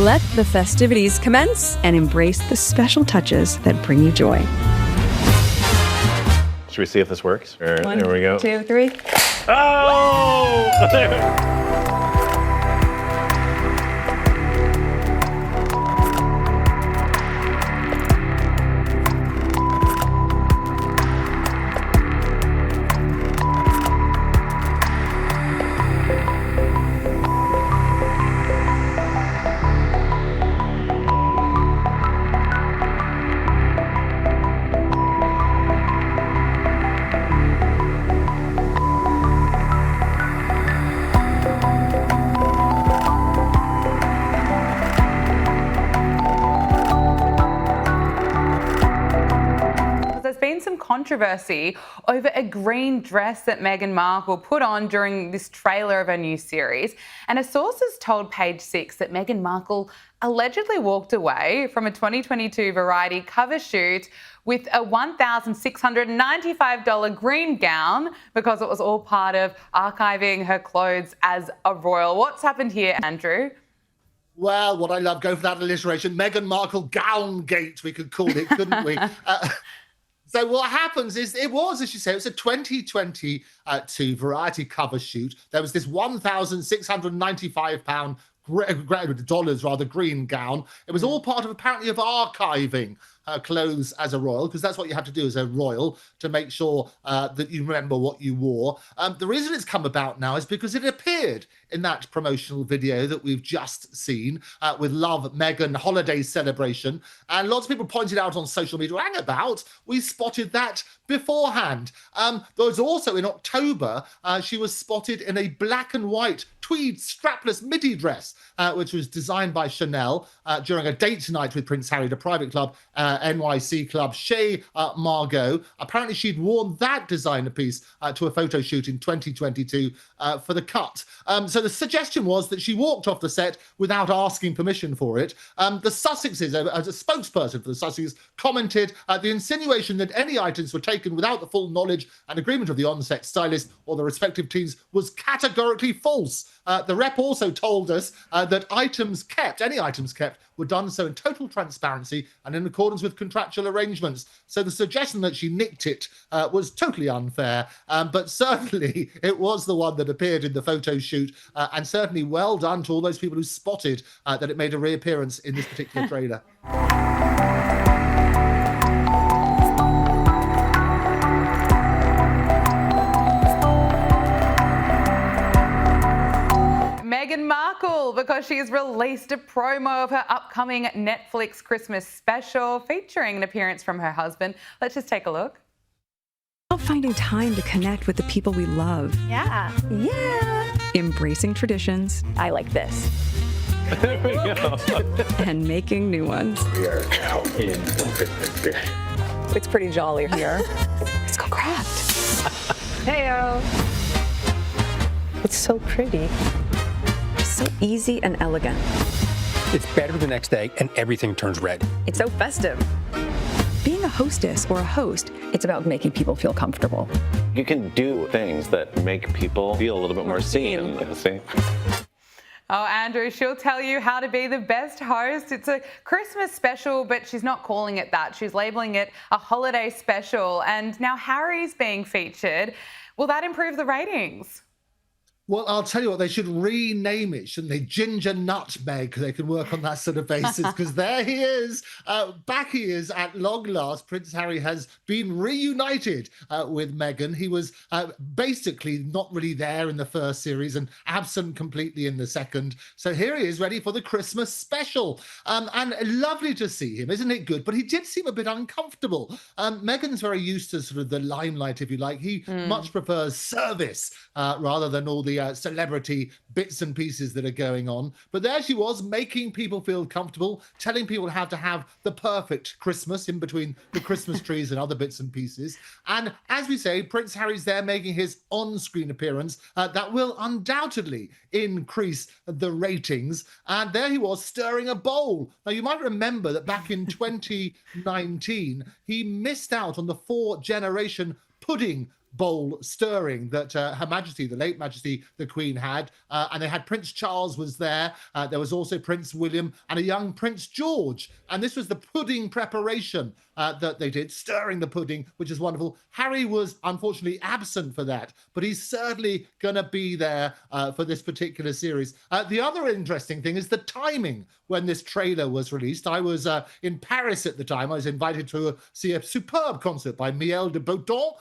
Let the festivities commence and embrace the special touches that bring you joy. Should we see if this works? One, there we go. 2, 3. Oh! There's been some controversy over a green dress that Meghan Markle put on during this trailer of her new series. And a source has told Page Six that Meghan Markle allegedly walked away from a 2022 Variety cover shoot with a $1,695 green gown because it was all part of archiving her clothes as a royal. What's happened here, Andrew? Well, what I love, go for that alliteration, Meghan Markle gown gate, we could call it, couldn't we? So what happens is, it was, as you say, it was a 2022 Variety cover shoot. There was this £1,695 dollars green gown. It was all part of apparently of archiving her clothes as a royal, because that's what you have to do as a royal to make sure that you remember what you wore. The reason it's come about now is because it appeared in that promotional video that we've just seen with Love Meghan holiday celebration. And lots of people pointed out on social media, hang about, we spotted that beforehand. There was also in October, she was spotted in a black and white tweed strapless midi dress, which was designed by Chanel during a date night with Prince Harry at a private club, NYC club, Chez Margot. Apparently she'd worn that designer piece to a photo shoot in 2022 for The Cut. So the suggestion was that she walked off the set without asking permission for it. The Sussexes, as a spokesperson for the Sussexes, commented the insinuation that any items were taken without the full knowledge and agreement of the on-set stylist or the respective teams was categorically false. The rep also told us that any items kept, were done so in total transparency and in accordance with contractual arrangements. So the suggestion that she nicked it was totally unfair, but certainly it was the one that appeared in the photo shoot, and certainly well done to all those people who spotted that it made a reappearance in this particular trailer. Meghan Markle, because she's released a promo of her upcoming Netflix Christmas special featuring an appearance from her husband. Let's just take a look. Finding time to connect with the people we love. Yeah. Embracing traditions. I like this. There we go. And making new ones. We are now in the Christmas spirit. It's pretty jolly here. Let's go craft. Heyo. It's so pretty. So easy and elegant. It's better the next day and everything turns red. It's so festive. Being a hostess or a host, It's about making people feel comfortable. You can do things that make people feel a little bit more seen. See? Oh, Andrew, she'll tell you how to be the best host. It's a Christmas special, but she's not calling it that. She's labeling it a holiday special. And now Harry's being featured. Will that improve the ratings? Well, I'll tell you what, they should rename it, shouldn't they? Ginger Nutmeg. They can work on that sort of basis, because there he is. Back he is at long last. Prince Harry has been reunited with Meghan. He was basically not really there in the first series and absent completely in the second. So here he is, ready for the Christmas special. And lovely to see him, isn't it good? But he did seem a bit uncomfortable. Meghan's very used to sort of the limelight, if you like. He much prefers service rather than all the celebrity bits and pieces that are going on. But there she was, making people feel comfortable, telling people how to have the perfect Christmas in between the Christmas trees and other bits and pieces. And as we say, Prince Harry's there making his on-screen appearance. That will undoubtedly increase the ratings. And there he was, stirring a bowl. Now, you might remember that back in 2019, he missed out on the 4-generation pudding bowl stirring that Her Majesty, the late Majesty, the Queen had. And they had Prince Charles was there. There was also Prince William and a young Prince George. And this was the pudding preparation that they did, stirring the pudding, which is wonderful. Harry was unfortunately absent for that, but he's certainly going to be there for this particular series. The other interesting thing is the timing when this trailer was released. I was in Paris at the time. I was invited to see a superb concert by Miel de Botton,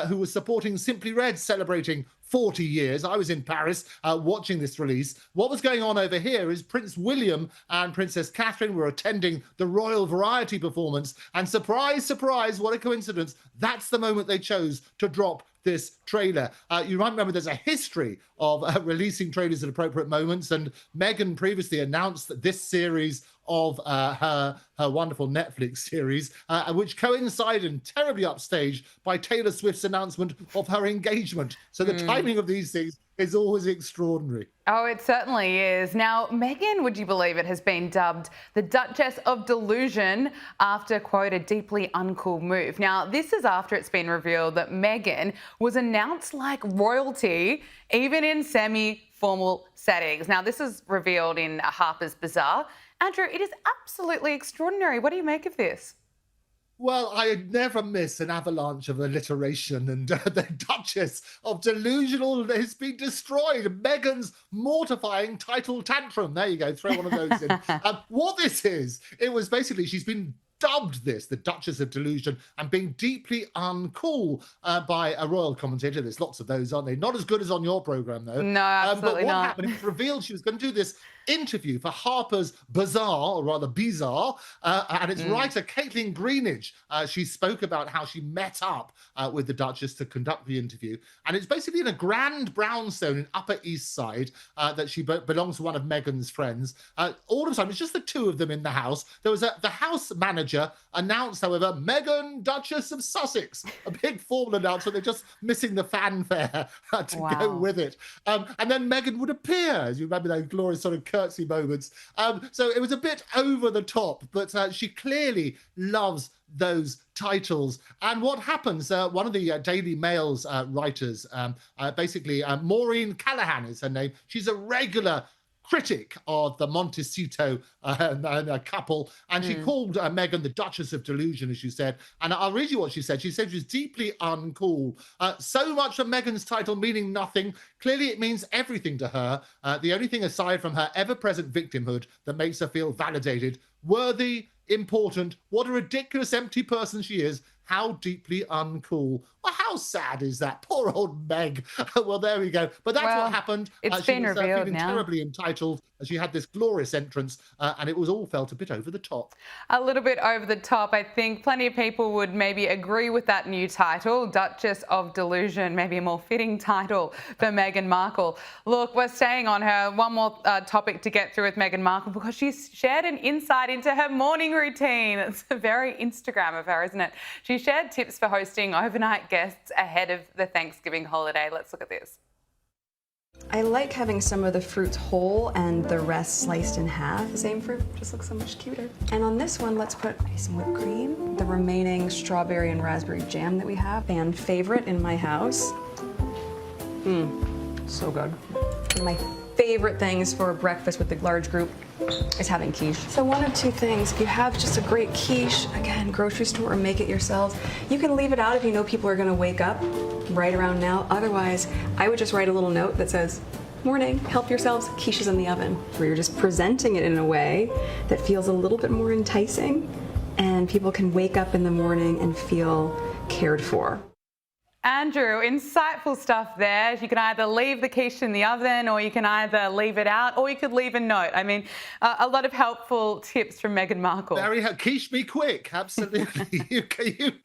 who was supporting Simply Red, celebrating 40 years. I was in Paris watching this release. What was going on over here is Prince William and Princess Catherine were attending the Royal Variety performance. And surprise, surprise, what a coincidence. That's the moment they chose to drop this trailer. You might remember there's a history of releasing trailers at appropriate moments. And Meghan previously announced that this series of her wonderful Netflix series, which coincided terribly upstaged by Taylor Swift's announcement of her engagement. So the timing of these things is always extraordinary. Oh, it certainly is. Now, Meghan, would you believe it, has been dubbed the Duchess of Delusion after, quote, a deeply uncool move. Now, this is after it's been revealed that Meghan was announced like royalty, even in semi-formal settings. Now, this is revealed in Harper's Bazaar. Andrew, it is absolutely extraordinary. What do you make of this? Well, I never miss an avalanche of alliteration, and the Duchess of Delusional has been destroyed. Meghan's mortifying title tantrum. There you go, throw one of those in. What this is, it was basically, she's been dubbed this, the Duchess of Delusion, and being deeply uncool by a royal commentator. There's lots of those, aren't they? Not as good as on your programme, though. No, absolutely but what not. happened, it was revealed she was going to do this interview for Harper's Bazaar, or rather Bizarre, and its writer Caitlin Greenidge. She spoke about how she met up with the Duchess to conduct the interview, and it's basically in a grand brownstone in Upper East Side that she belongs to one of Meghan's friends. All the time, it's just the two of them in the house. There was the house manager announced, however, Meghan, Duchess of Sussex, a big formal announcement. They're just missing the fanfare to go with it. And then Meghan would appear, as you remember those glorious sort of curtsy moments. So it was a bit over the top, but she clearly loves those titles. And what happens, one of the Daily Mail's writers, basically Maureen Callahan is her name. She's a regular critic of the Montecito couple, and she called Meghan the Duchess of Delusion, as she said. And I'll read you what she said. She said she was deeply uncool. So much of Meghan's title meaning nothing. Clearly, it means everything to her. The only thing aside from her ever-present victimhood that makes her feel validated, worthy, important. What a ridiculous, empty person she is. How deeply uncool. Well, how sad is that? Poor old Meg. Well, there we go. But that's what happened. It's been revealed feeling now. terribly entitled. She had this glorious entrance, and it was all felt a bit over the top. A little bit over the top. I think plenty of people would maybe agree with that new title, Duchess of Delusion, maybe a more fitting title for Meghan Markle. Look, we're staying on her. One more topic to get through with Meghan Markle, because she's shared an insight into her morning routine. It's very Instagram of her, isn't it? She shared tips for hosting overnight guests ahead of the Thanksgiving holiday. Let's look at this. I like having some of the fruits whole and the rest sliced in half. The same fruit just looks so much cuter. And on this one, let's put some whipped cream, the remaining strawberry and raspberry jam that we have. Fan favorite in my house. So good. My favorite things for breakfast with the large group is having quiche. So one of two things, if you have just a great quiche, again, grocery store or make it yourselves, you can leave it out if you know people are gonna wake up right around now. Otherwise, I would just write a little note that says, morning, help yourselves, quiche is in the oven, where you're just presenting it in a way that feels a little bit more enticing, and people can wake up in the morning and feel cared for. Andrew, insightful stuff there. You can either leave the quiche in the oven, or you can either leave it out, or you could leave a note. I mean, a lot of helpful tips from Meghan Markle. Quiche me quick, absolutely. you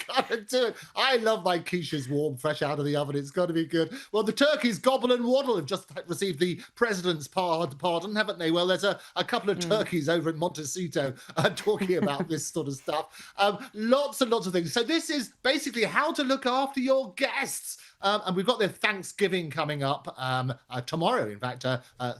gotta do it. I love my quiches warm, fresh out of the oven. It's got to be good. Well, the turkeys gobble and waddle have just received the president's pardon, haven't they? Well, there's a couple of turkeys over in Montecito talking about this sort of stuff. Lots and lots of things. So this is basically how to look after your guests. And we've got their Thanksgiving coming up tomorrow, in fact,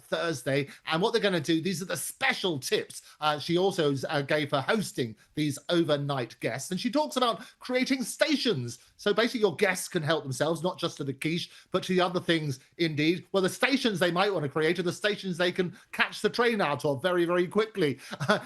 Thursday. And what they're going to do, these are the special tips. She also gave her hosting these overnight guests. And she talks about creating stations. So basically your guests can help themselves, not just to the quiche, but to the other things indeed. Well, the stations they might want to create are the stations they can catch the train out of very, very quickly.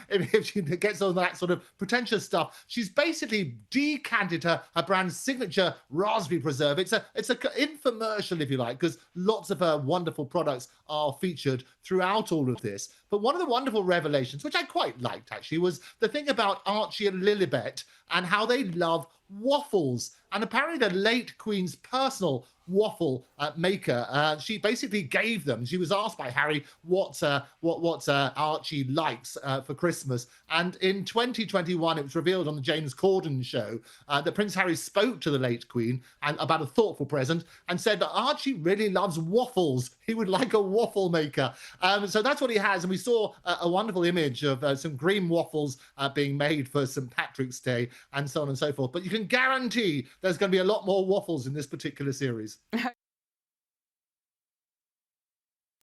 If she gets all that sort of pretentious stuff, she's basically decanted her brand's signature raspberry preserve. It's an infomercial, if you like, because lots of her wonderful products are featured throughout all of this. But one of the wonderful revelations, which I quite liked actually, was the thing about Archie and Lilibet and how they love waffles. And apparently the late Queen's personal waffle maker, she basically gave them. She was asked by Harry what Archie likes for Christmas. And in 2021, it was revealed on the James Corden show that Prince Harry spoke to the late Queen and about a thoughtful present and said that Archie really loves waffles. He would like a waffle maker. So that's what he has. And we saw a wonderful image of some green waffles being made for St. Patrick's Day and so on and so forth. But you can guarantee there's going to be a lot more waffles in this particular series.